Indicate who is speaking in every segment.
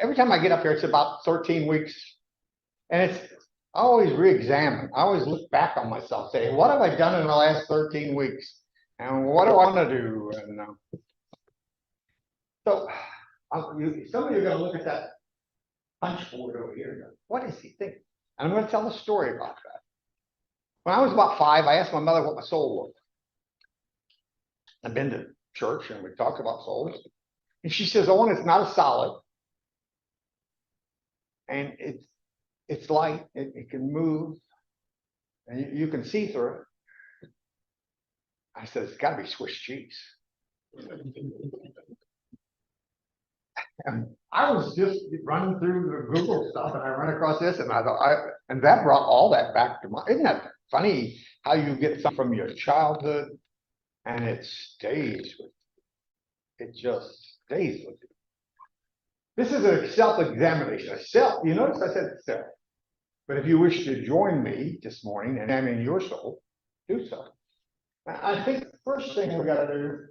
Speaker 1: every time I get up here, it's about 13 weeks. And I always re-examine. I always look back on myself, say, what have I done in the last 13 weeks? And what do I want to do? And so some of you are going to look at that punch board over here and go, what does he think? And I'm going to tell a story about that. When I was about 5, I asked my mother what my soul was. I've been to church and we talked about souls. And she says, Owen, it's not a solid. And it's light, it can move, and you can see through it. I said, it's got to be Swiss cheese. And I was just running through the Google stuff, and I ran across this, and I thought, and that brought all that back to mind. Isn't that funny how you get something from your childhood, and it stays with you? It just stays with you. This is a self-examination. You notice I said self. But if you wish to join me this morning and examine your soul, do so. I think the first thing we got to do,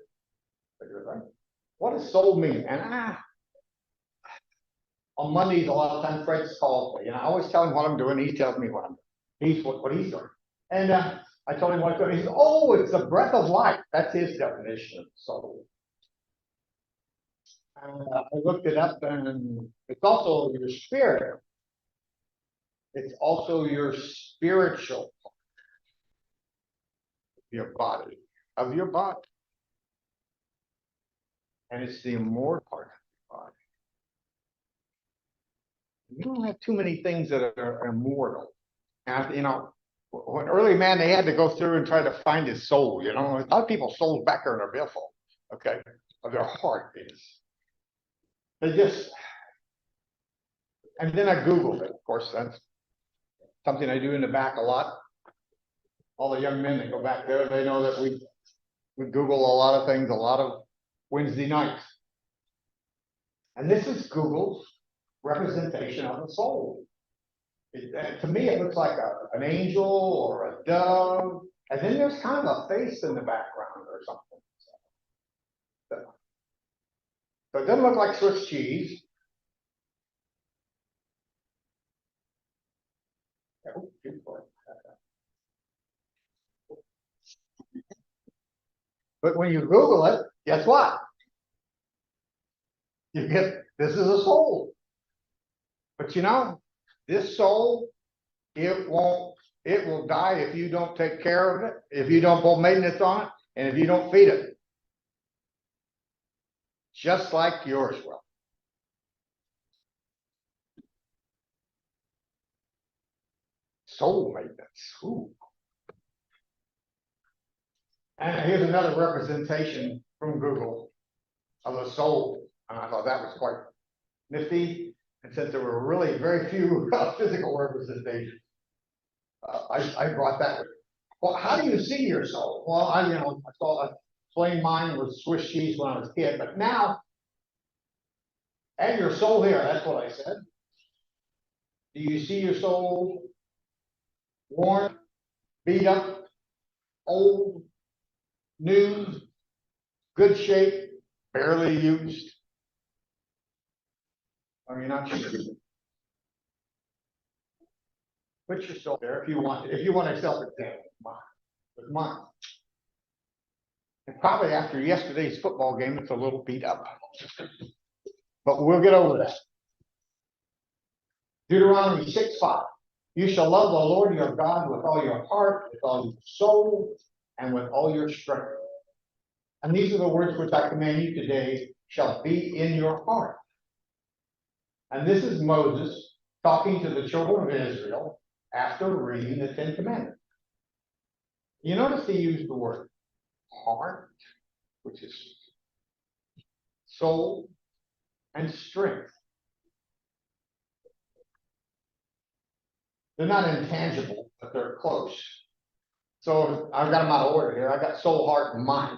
Speaker 1: what does soul mean? And on Mondays, a lot of times Fred calls me, and I always tell him what I'm doing. He tells me what I'm doing. He's what he's doing. And I told him what I'm doing. He said, oh, it's the breath of life. That's his definition of soul. And I looked it up, and it's also your spirit. It's also your spiritual part, your body, of your body. And it's the immortal part of your body. You don't have too many things that are immortal. And, you know, when early man, they had to go through and try to find his soul. You know, a lot of people's souls back there in their billfold, okay, of their heart is. They just, and then I Googled it. Of course, that's something I do in the back a lot. All the young men that go back there, they know that we Google a lot of things, a lot of Wednesday nights. And this is Google's representation of the soul. To me, it looks like an angel or a dove. And then there's kind of a face in the background or something. So it doesn't look like Swiss cheese. But when you Google it, guess what? You get, this is a soul. But you know, this soul, it will die if you don't take care of it, if you don't put maintenance on it, and if you don't feed it. Just like yours will. Soul maintenance. Ooh. And here's another representation from Google of the soul. And I thought that was quite nifty. And since there were really very few physical representations, I brought that with me. Well, how do you see your soul? Well, I explained mine was Swiss cheese when I was a kid, but now, and your soul here, that's what I said. Do you see your soul worn, beat up, old, new, good shape, barely used? Or you're not sure? Put your soul there if you want to self-examine. With mine. And probably after yesterday's football game, it's a little beat up. But we'll get over that. Deuteronomy 6:5. You shall love the Lord your God with all your heart, with all your soul, and with all your strength. And these are the words which I command you today shall be in your heart. And this is Moses talking to the children of Israel after reading the 10 Commandments. You notice he used the word heart, which is soul, and strength. They're not intangible, but they're close. So I've got them out of order here. I got soul, heart, and mind.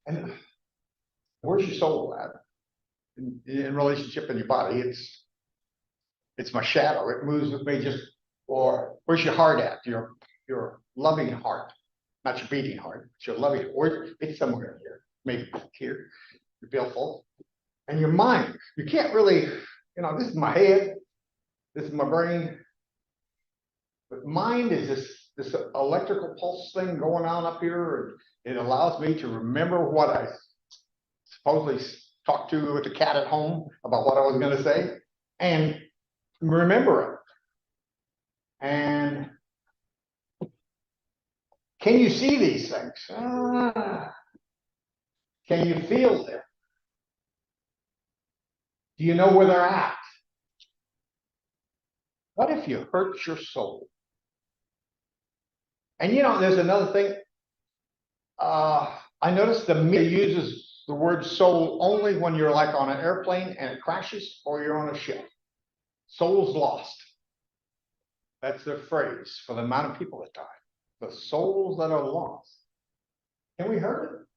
Speaker 1: And where's your soul at? In relationship in your body, it's my shadow. It moves with me just. Or where's your heart at? Your loving heart, not your beating heart. It's your loving, or it's somewhere here, maybe here, your billfold. and your mind. You can't really, this is my head, this is my brain. But mind is this electrical pulse thing going on up here, and it allows me to remember what I supposedly talked to with the cat at home about what I was going to say, and remember it. And can you see these things? Can you feel them? Do you know where they're at? What if you hurt your soul? And there's another thing. I noticed the media uses the word soul only when you're like on an airplane and it crashes, or you're on a ship. Soul's lost. That's their phrase for the amount of people that die. The souls that are lost. Can we hurt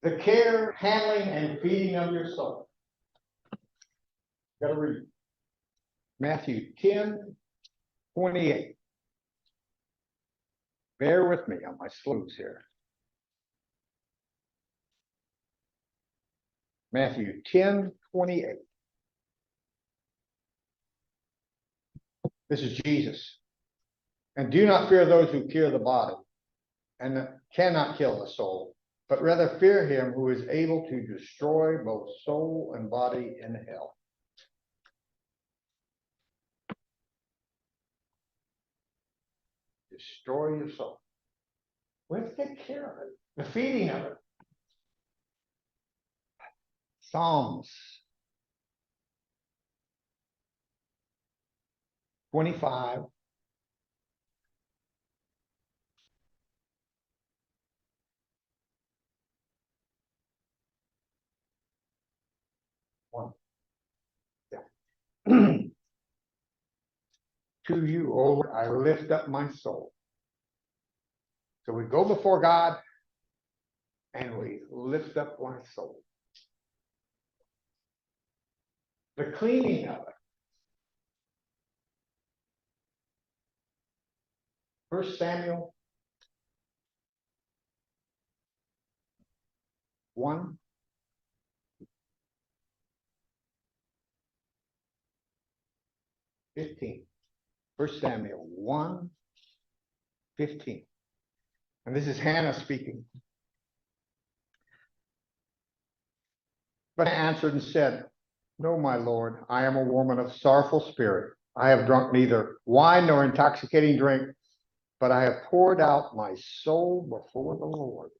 Speaker 1: it? The care, handling, and feeding of your soul. Got to read Matthew 10:28. Bear with me on my sleuths here. Matthew 10:28. This is Jesus. And do not fear those who kill the body and cannot kill the soul, but rather fear him who is able to destroy both soul and body in hell. Destroy your soul. We have to take care of it. The feeding of it. Psalms 25. Yeah. To you, O Lord, I lift up my soul. So we go before God and we lift up my soul. The cleaning of it. 1 Samuel 1. (15). 1 Samuel 1:15. And this is Hannah speaking. But I answered and said, no, my Lord, I am a woman of sorrowful spirit. I have drunk neither wine nor intoxicating drink, but I have poured out my soul before the Lord.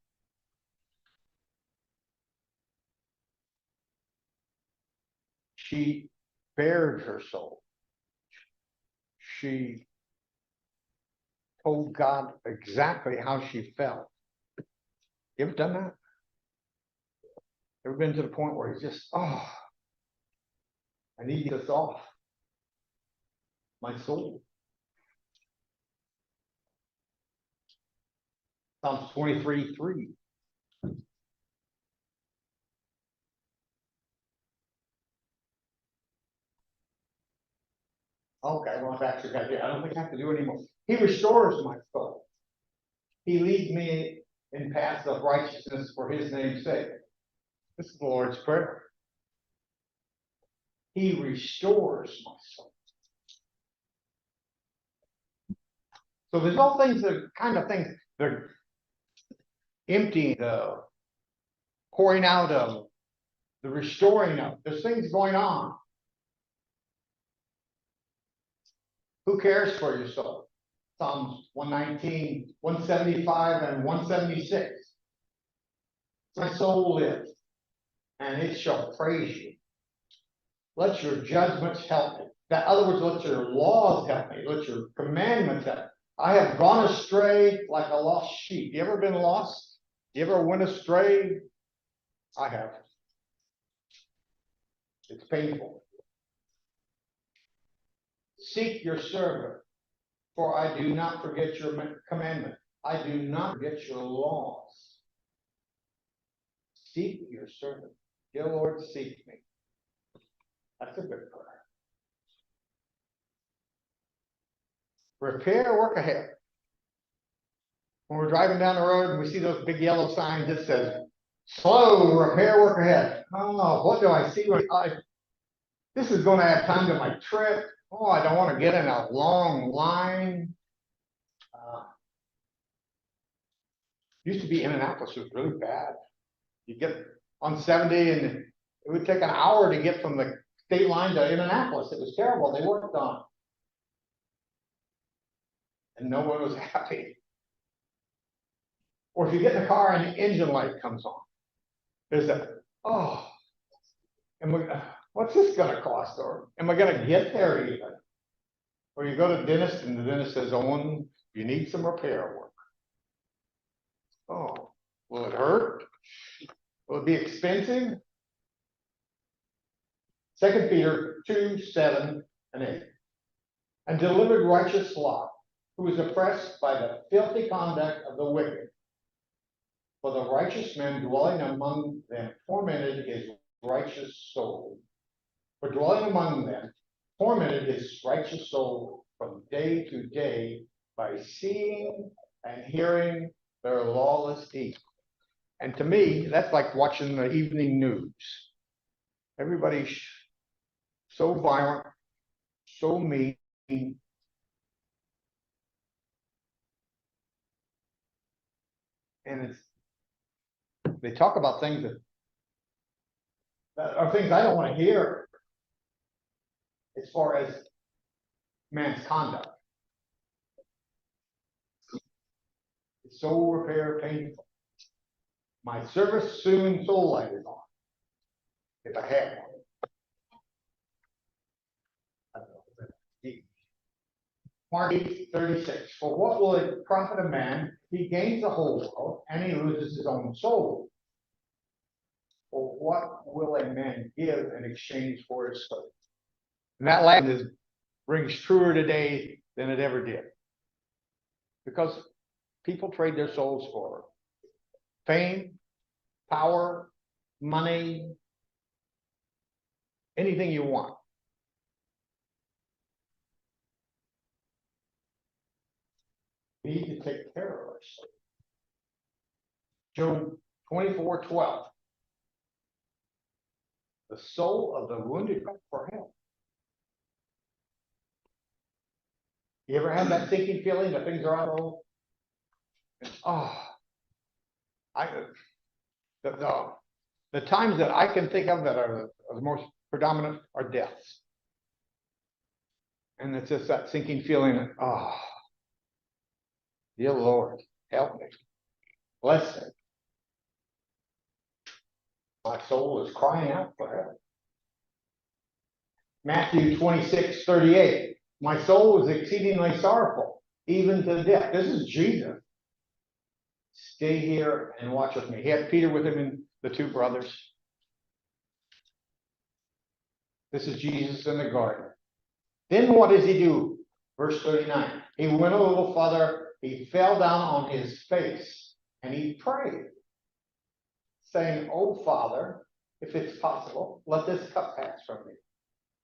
Speaker 1: She bared her soul. She told God exactly how she felt. You ever done that? Ever been to the point where it's just, I need this off my soul? Psalms 23:3. Okay, well, I've actually got it. I don't think I have to do anymore. He restores my soul. He leads me in paths of righteousness for his name's sake. This is the Lord's Prayer. He restores my soul. So there's all things that kind of things, they're emptying, the pouring out of, the restoring of. There's things going on. Who cares for your soul? Psalms 119, 175, and 176. My soul lives, and it shall praise you. Let your judgments help me. In other words, let your laws help me. Let your commandments help me. I have gone astray like a lost sheep. You ever been lost? You ever went astray? I have. It's painful. Seek your servant, for I do not forget your commandment. I do not forget your laws. Seek your servant. Dear Lord, seek me. That's a good prayer. Repair, work ahead. When we're driving down the road and we see those big yellow signs that says, Slow repair work ahead. Oh, what do I see when this is going to add time to my trip. Oh, I don't want to get in a long line. Used to be Indianapolis was really bad. You get on 70 and it would take an hour to get from the state line to Indianapolis. It was terrible. They worked on it. And no one was happy. Or if you get in the car and the engine light comes on, there's a, oh, what's this going to cost? Or am I going to get there even? Or you go to the dentist and the dentist says, Owen, you need some repair work. Oh, will it hurt? Will it be expensive? 2 Peter 2, 7 and 8. And delivered righteous Lot, who was oppressed by the filthy conduct of the wicked. For the righteous man dwelling among them tormented his righteous soul. For dwelling among them tormented his righteous soul from day to day by seeing and hearing their lawless deeds. And to me, that's like watching the evening news. Everybody's so violent, so mean. And they talk about things that are things I don't want to hear as far as man's conduct. It's soul repair painful. My service soon soul light is on. If I had one. Mark 8:36. For what will it profit a man if he gains the whole world and he loses his own soul? Or what will a man give in exchange for his soul? And that last rings truer today than it ever did. Because people trade their souls for fame, power, money, anything you want. We need to take care of ourselves. Job 24:12. The soul of the wounded cry for help. You ever have that sinking feeling that things are out of the times that I can think of that are the most predominant are deaths. And it's just that sinking feeling that, dear Lord, help me. Bless me. My soul is crying out for help. Matthew 26:38. My soul is exceedingly sorrowful, even to death. This is Jesus. Stay here and watch with me. He had Peter with him and the two brothers. This is Jesus in the garden. Then what does he do? Verse 39. He went a little farther. He fell down on his face and he prayed, saying, "Oh, Father, if it's possible, let this cup pass from me.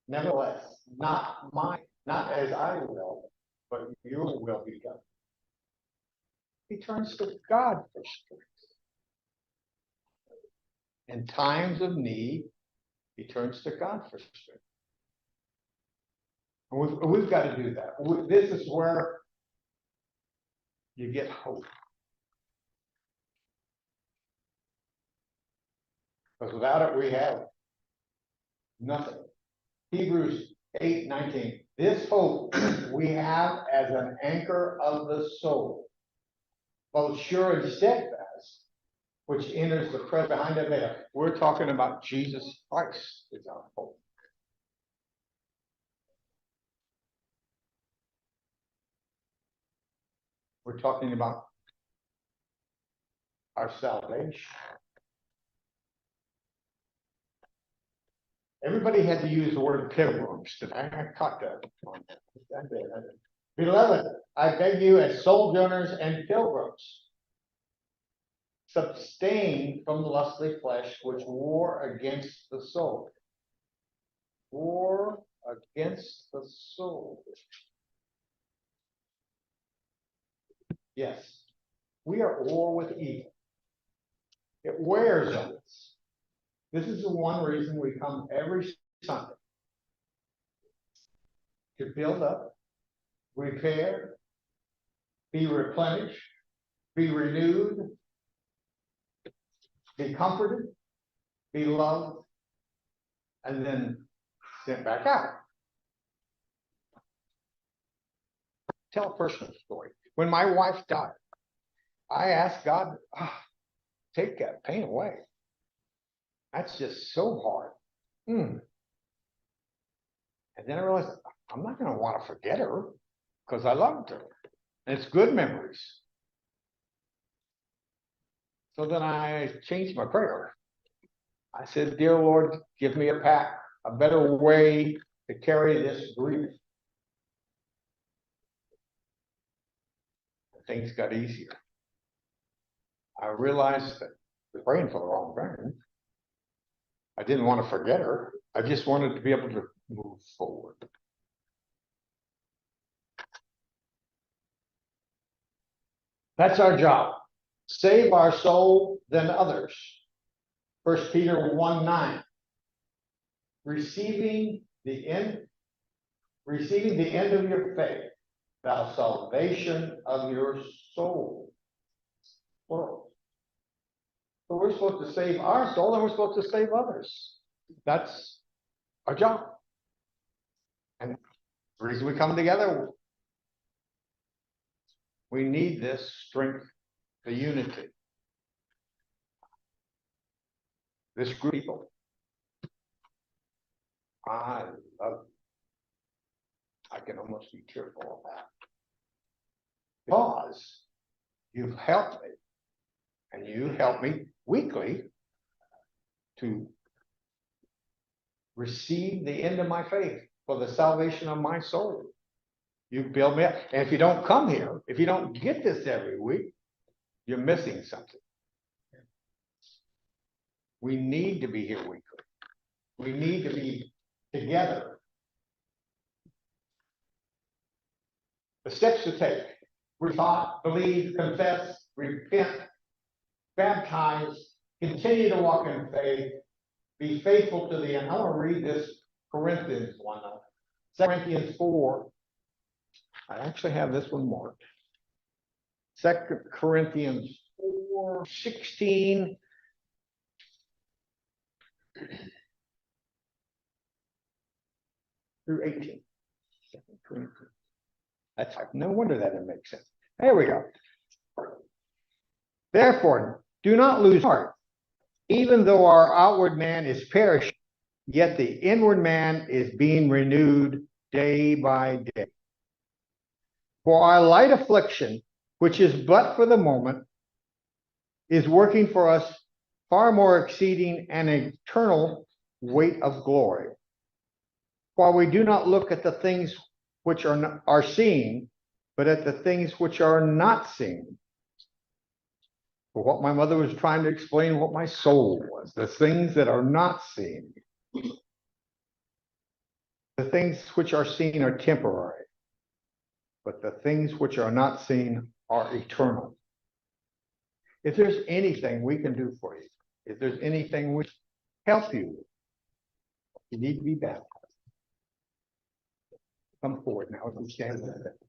Speaker 1: Nevertheless, not as I will, but your will be done." He turns to God for strength. In times of need, he turns to God for strength. And we've got to do that. This is where you get hope. Because without it, we have nothing. Hebrews 8:19. This hope we have as an anchor of the soul, both sure and steadfast, which enters the presence behind the veil. We're talking about Jesus Christ is our hope. We're talking about our salvation. Everybody had to use the word pilgrims today. I caught that. Beloved, I beg you as sojourners and pilgrims, abstain from the lustly flesh which war against the soul. War against the soul. Yes, we are at war with evil. It wears on us. This is the one reason we come every Sunday. To build up, repair, be replenished, be renewed, be comforted, be loved, and then sent back out. Tell a personal story. When my wife died, I asked God, take that pain away. That's just so hard. And then I realized I'm not going to want to forget her because I loved her. And it's good memories. So then I changed my prayer. I said, dear Lord, give me a better way to carry this grief. Things got easier. I realized that I was praying for the wrong thing. I didn't want to forget her. I just wanted to be able to move forward. That's our job. Save our soul, then others. 1 Peter 1:9. Receiving the end of your faith, thou salvation of your soul. Plural. So we're supposed to save our soul, and we're supposed to save others. That's our job. And the reason we come together, we need this strength, the unity. This group of people, I love it. I can almost be tearful of that. Because you've helped me, and you help me weekly to receive the end of my faith for the salvation of my soul. You build me up. And if you don't come here, if you don't get this every week, you're missing something. We need to be here weekly. We need to be together. The steps to take: taught, believe, confess, repent, baptize, continue to walk in faith, be faithful to the end. I want to read this Corinthians one. 2 Corinthians 4. I actually have this one marked. 2 Corinthians 4:16 through 18. That's like, no wonder that didn't make sense. There we go. Therefore, do not lose heart. Even though our outward man is perishing, yet the inward man is being renewed day by day. For our light affliction, which is but for the moment, is working for us far more exceeding an eternal weight of glory. While we do not look at the things which are seen, but at the things which are not seen. For what my mother was trying to explain what my soul was, the things that are not seen. The things which are seen are temporary, but the things which are not seen are eternal. If there's anything we can do for you, if there's anything we help you, you need to be baptized. Come forward now as we stand with it.